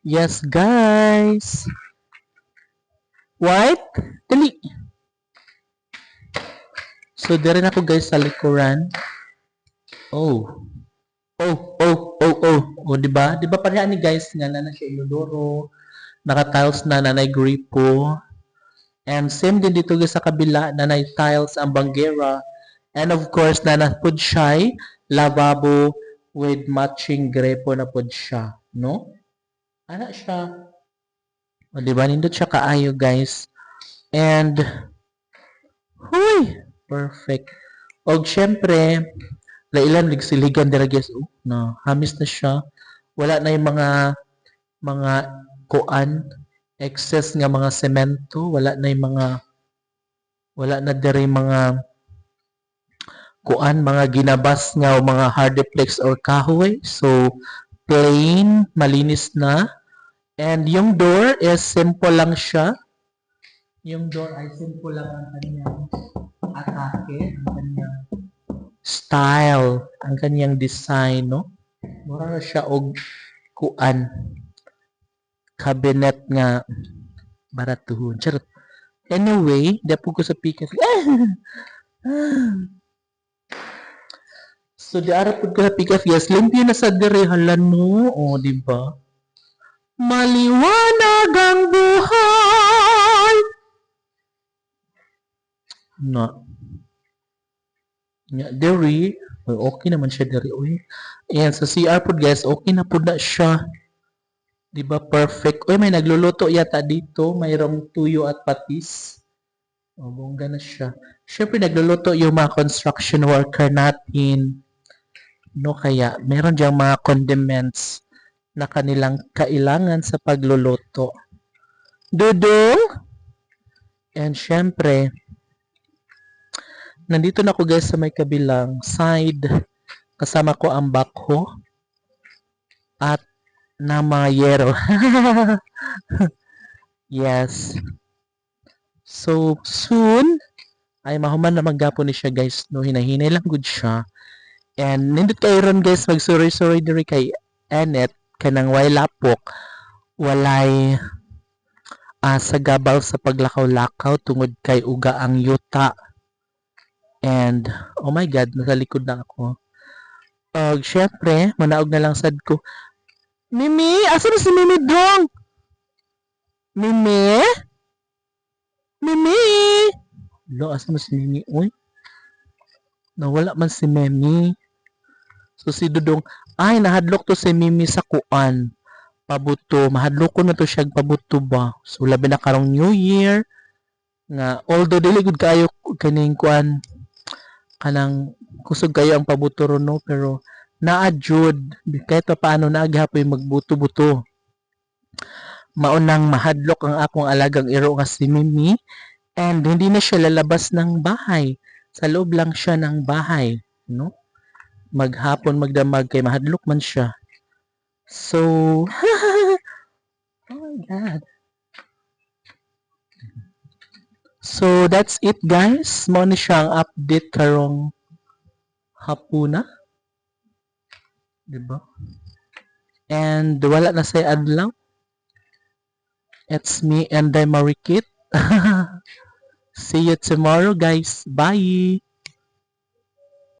Yes, guys. White? Dali. So, dire na ako guys sa likuran. Oh. Oh, di ba? Di ba pareha ni guys nga na siya inodoro, naka-tiles na nanay gripo. And same din dito guys sa kabila, nanay tiles ang banggera. And of course, nanapod siya, lavabo with matching gripo na pod siya, no? Ana siya. O, di ba? Nindot siya kaayo guys. And, huy! Perfect. Og syempre, lailan nagsiligan dira guys. Na hamis na siya. Wala na yung mga kuan, excess nga mga semento, wala na diri mga kuan, mga ginabas nga o mga hardiplex or kahoy. So plain, malinis na. And yung door is simple lang siya. Yung door ay simple lang ang kanyang atake, ang kanyang style, ang kanyang design, no? Mura na siya og kuan, cabinet nga baratuhon. Charot. Anyway, dapo ko sa pikas. So, di ara po ko sa pikas. Yes, limpyo na sa dire. Halan mo. O, di ba? Maliwanag ang buhay. Na. Nga, diri. Okay naman siya diri. Uy. Ayan, sa CR po guys, okay na po na siya. Di ba perfect? Uy, may nagluluto yata dito. Mayroong tuyo at patis. O, bongga na siya. Siyempre, nagluluto yung mga construction worker natin. No, kaya, meron diyang mga condiments na kanilang kailangan sa pagluluto. Dudong! And syempre, nandito na ako guys sa may kabilang side. Kasama ko ang backhoe at na mga yero. Yes. So, soon, ay mahuman na maggapon ni siya guys. No, hinahinay lang good siya. And nindot kayo ron guys, magsuroy-suroy diri kay Anet, kanang way lapok, walay sa gabaw sa paglakaw-lakaw tungod kay uga ang yuta. And, oh my God, nasa likod na ako. Syempre, manaog na lang sad ko. Mimi! Asa na si Mimi dong? Mimi? Mimi! Lo, asa na si Mimi? Uy, nawala man si Mimi. So si Dudong, ay nahadlok to si Mimi sa kuan. Pabuto, mahadlok ko na to siya pabuto ba. So labi na karong New Year nga although dili gud kayo kaning kuan kanang kusog kayo ang pabuto ron no, pero naa jud kahit pa paano naaghapoy magbuto-buto. Maunang mahadlok ang akong alagang iro nga si Mimi and hindi na siya lalabas ng bahay. Sa loob lang siya ng bahay, no? Maghapon magdamag kay mahadlok man siya. So, oh my God. So, that's it guys. Mo ni siyang update karong hapuna. Diba? And wala na say adlaw. It's me and I'm Marikit. See you tomorrow guys. Bye!